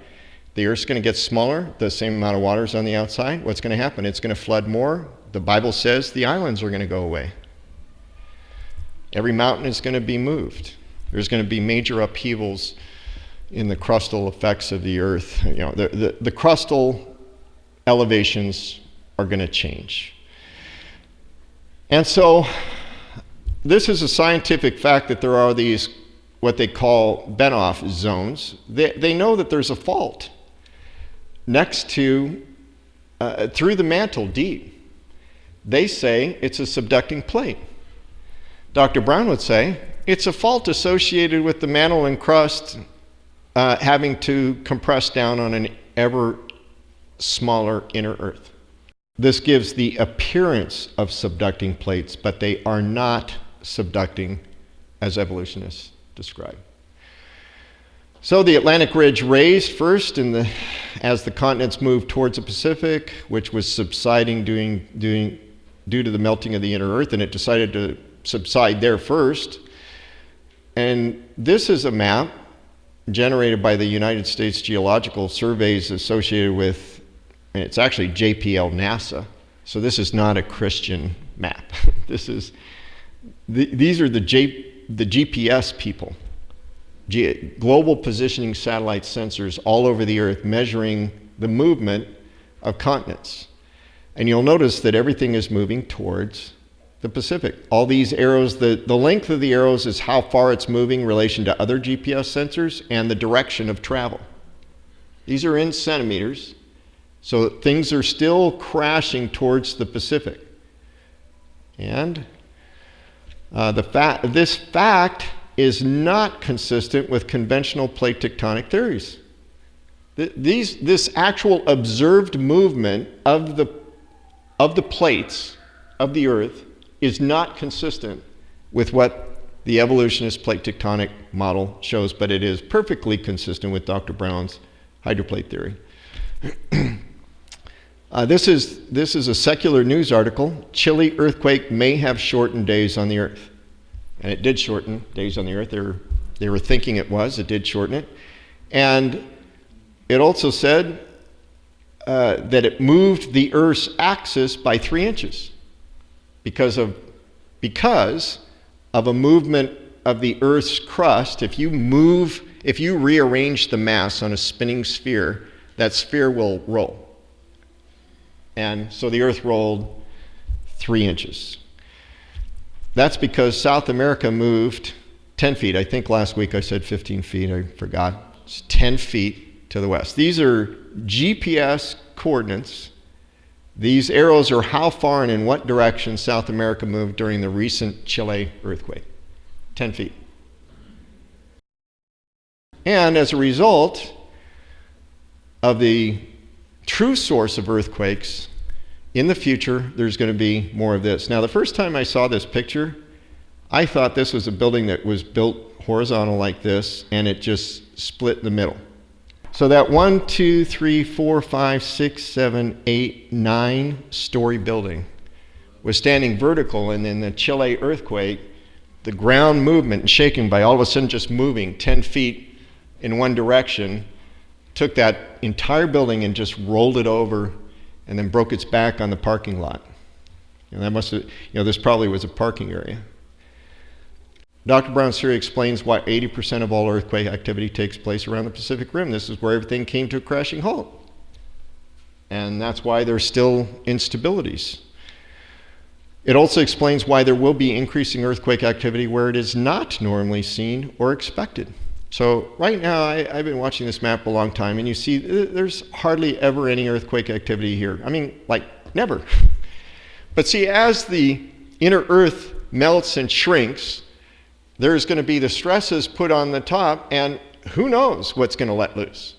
the Earth's going to get smaller, the same amount of water is on the outside. What's going to happen? It's going to flood more. The Bible says the islands are going to go away. Every mountain is going to be moved. There's going to be major upheavals in the crustal effects of the Earth. The crustal elevations are going to change. And so this is a scientific fact that there are these what they call Benioff zones. They know that there's a fault next to, through the mantle deep. They say it's a subducting plate. Dr. Brown would say it's a fault associated with the mantle and crust having to compress down on an ever smaller inner Earth. This gives the appearance of subducting plates, but they are not subducting as evolutionists describe. So the Atlantic Ridge raised first as the continents moved towards the Pacific, which was subsiding due to the melting of the inner Earth, and it decided to subside there first. And this is a map generated by the United States Geological Surveys associated with, and it's actually JPL NASA. So this is not a Christian map. These are the GPS people, global positioning satellite sensors all over the Earth measuring the movement of continents. And you'll notice that everything is moving towards the Pacific. All these arrows, the length of the arrows is how far it's moving in relation to other GPS sensors and the direction of travel. These are in centimeters, so things are still crashing towards the Pacific. And this fact is not consistent with conventional plate tectonic theories. This actual observed movement of the plates of the Earth is not consistent with what the evolutionist plate tectonic model shows, but it is perfectly consistent with Dr. Brown's hydroplate theory. This is a secular news article. Chile earthquake may have shortened days on the Earth. And it did shorten days on the Earth. They were thinking it did shorten it. And it also said that it moved the Earth's axis by 3 inches because of a movement of the Earth's crust. If you rearrange the mass on a spinning sphere, that sphere will roll. And so the Earth rolled 3 inches. That's because South America moved 10 feet. I think last week I said 15 feet. I forgot. It's 10 feet to the west. These are GPS coordinates. These arrows are how far and in what direction South America moved during the recent Chile earthquake. 10 feet. And as a result of the true source of earthquakes, in the future, there's going to be more of this. Now, the first time I saw this picture, I thought this was a building that was built horizontal like this, and it just split in the middle. So that 1, 2, 3, 4, 5, 6, 7, 8, 9-story building was standing vertical, and in the Chile earthquake, the ground movement and shaking by all of a sudden just moving 10 feet in one direction, took that entire building and just rolled it over and then broke its back on the parking lot. And that must have, this probably was a parking area. Dr. Brown's theory explains why 80% of all earthquake activity takes place around the Pacific Rim. This is where everything came to a crashing halt. And that's why there's still instabilities. It also explains why there will be increasing earthquake activity where it is not normally seen or expected. So right now, I've been watching this map a long time, and you see there's hardly ever any earthquake activity here. I mean, like, never. But see, as the inner Earth melts and shrinks, there's going to be the stresses put on the top, and who knows what's going to let loose.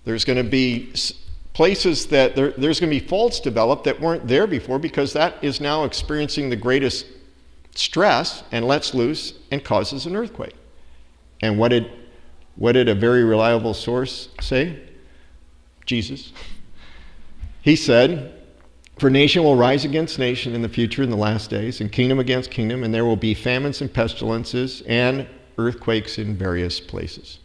There's going to be places that there's going to be faults developed that weren't there before, because that is now experiencing the greatest stress and lets loose and causes an earthquake. And what did a very reliable source say? Jesus. He said, "For nation will rise against nation in the future, in the last days, and kingdom against kingdom, and there will be famines and pestilences and earthquakes in various places."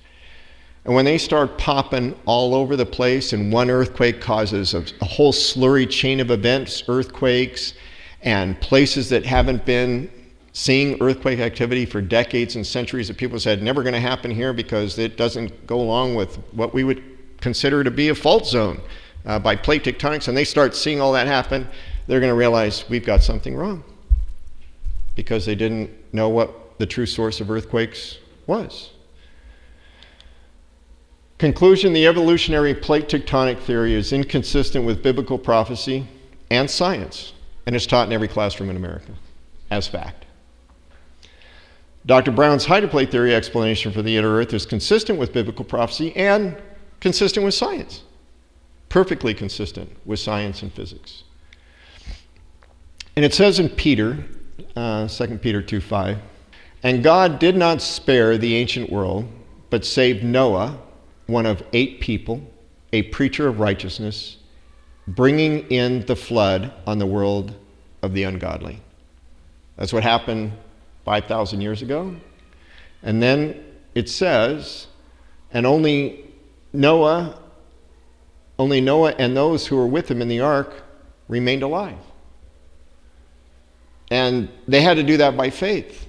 And when they start popping all over the place, and one earthquake causes a whole slurry chain of events, earthquakes, and places that haven't been seeing earthquake activity for decades and centuries that people said never going to happen here because it doesn't go along with what we would consider to be a fault zone. by plate tectonics, and they start seeing all that happen, they're going to realize we've got something wrong because they didn't know what the true source of earthquakes was. Conclusion: the evolutionary plate tectonic theory is inconsistent with biblical prophecy and science, and it's taught in every classroom in America as fact. Dr. Brown's hydroplate theory explanation for the inner earth is consistent with biblical prophecy and consistent with science. Perfectly consistent with science and physics. And it says in Peter, 2 Peter 2:5, "And God did not spare the ancient world, but saved Noah, one of 8 people, a preacher of righteousness, bringing in the flood on the world of the ungodly." That's what happened 5,000 years ago. And then it says, and only Noah and those who were with him in the ark remained alive. And they had to do that by faith.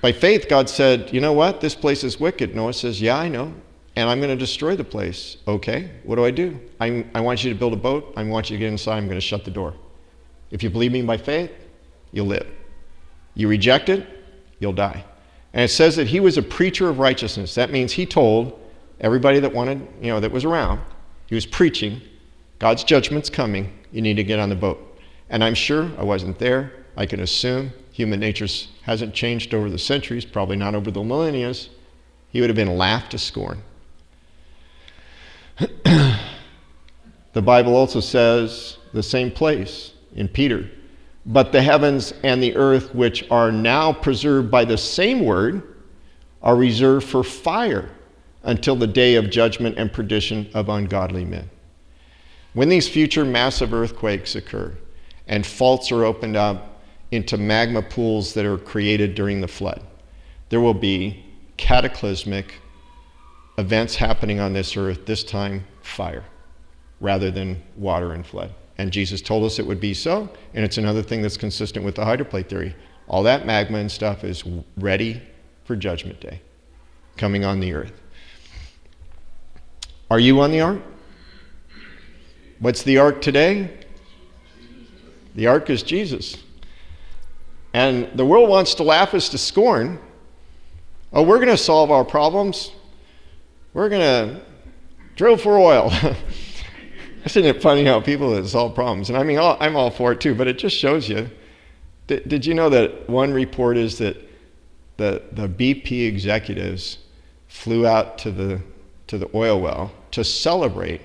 By faith, God said, you know what? This place is wicked. Noah says, yeah, I know. And I'm going to destroy the place. Okay, what do? I want you to build a boat. I want you to get inside. I'm going to shut the door. If you believe me by faith, you'll live. You reject it, you'll die. And it says that he was a preacher of righteousness. That means he told everybody that wanted, that was around, he was preaching, God's judgment's coming, you need to get on the boat. And I'm sure, I wasn't there, I can assume human nature hasn't changed over the centuries, probably not over the millennia. He would have been laughed to scorn. The Bible also says the same place in Peter, "But the heavens and the earth, which are now preserved by the same word, are reserved for fire until the day of judgment and perdition of ungodly men." When these future massive earthquakes occur and faults are opened up into magma pools that are created during the flood, there will be cataclysmic events happening on this earth, this time fire, rather than water and flood. And Jesus told us it would be so, and it's another thing that's consistent with the hydroplate theory. All that magma and stuff is ready for Judgment Day, coming on the earth. Are you on the ark? What's the ark today? The ark is Jesus. And the world wants to laugh us to scorn. Oh, we're going to solve our problems. We're going to drill for oil. Isn't it funny how people that solve problems? And I mean, I'm all for it too, but it just shows you. Did you know that one report is that the BP executives flew out to the oil well to celebrate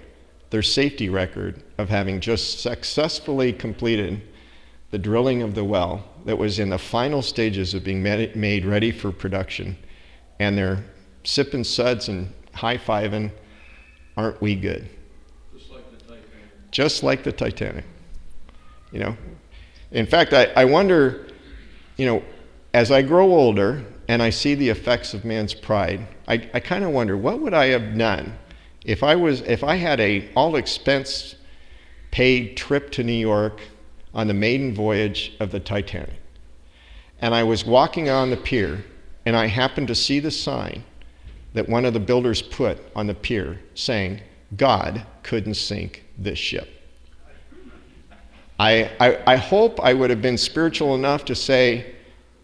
their safety record of having just successfully completed the drilling of the well that was in the final stages of being made ready for production. And they're sipping suds and high-fiving, aren't we good? Just like the Titanic. In fact, I wonder, as I grow older and I see the effects of man's pride, I kind of wonder, what would I have done if I had a all expense paid trip to New York on the maiden voyage of the Titanic, and I was walking on the pier and I happened to see the sign that one of the builders put on the pier saying, "God couldn't sink this ship." I hope I would have been spiritual enough to say,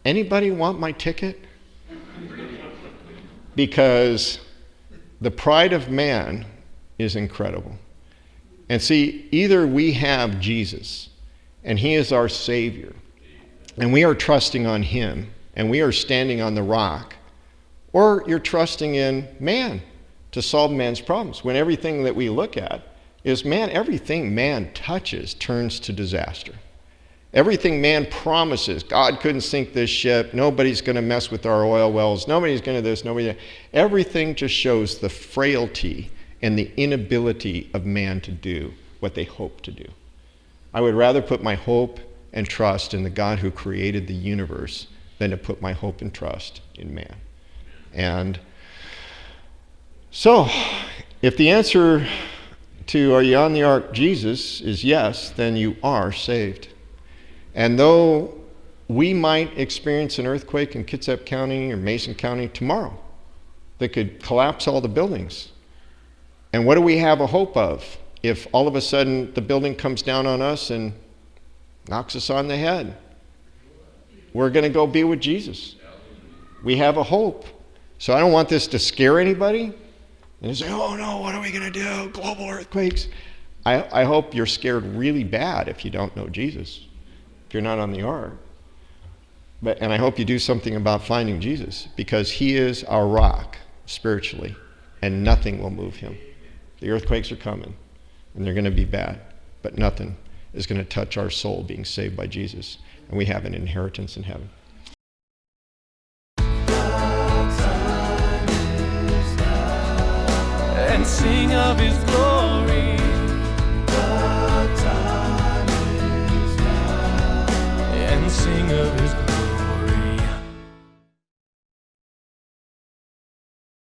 anybody want my ticket? Because the pride of man is incredible. And see, either we have Jesus, and he is our Savior, and we are trusting on him, and we are standing on the rock, or you're trusting in man to solve man's problems, when everything that we look at is everything man touches turns to disaster. Everything man promises, God couldn't sink this ship, nobody's going to mess with our oil wells, nobody's going to this, everything just shows the frailty and the inability of man to do what they hope to do. I would rather put my hope and trust in the God who created the universe than to put my hope and trust in man. And so, if the answer to "Are you on the ark, Jesus?" is yes, then you are saved. And though we might experience an earthquake in Kitsap County or Mason County tomorrow that could collapse all the buildings, and what do we have a hope of if all of a sudden the building comes down on us and knocks us on the head? We're going to go be with Jesus. We have a hope. So I don't want this to scare anybody and say, oh no, what are we going to do? Global earthquakes. I hope you're scared really bad if you don't know Jesus, if you're not on the ark. And I hope you do something about finding Jesus, because he is our rock spiritually, and nothing will move him. The earthquakes are coming, and they're going to be bad, but nothing is going to touch our soul being saved by Jesus, and we have an inheritance in heaven. And sing of his glory.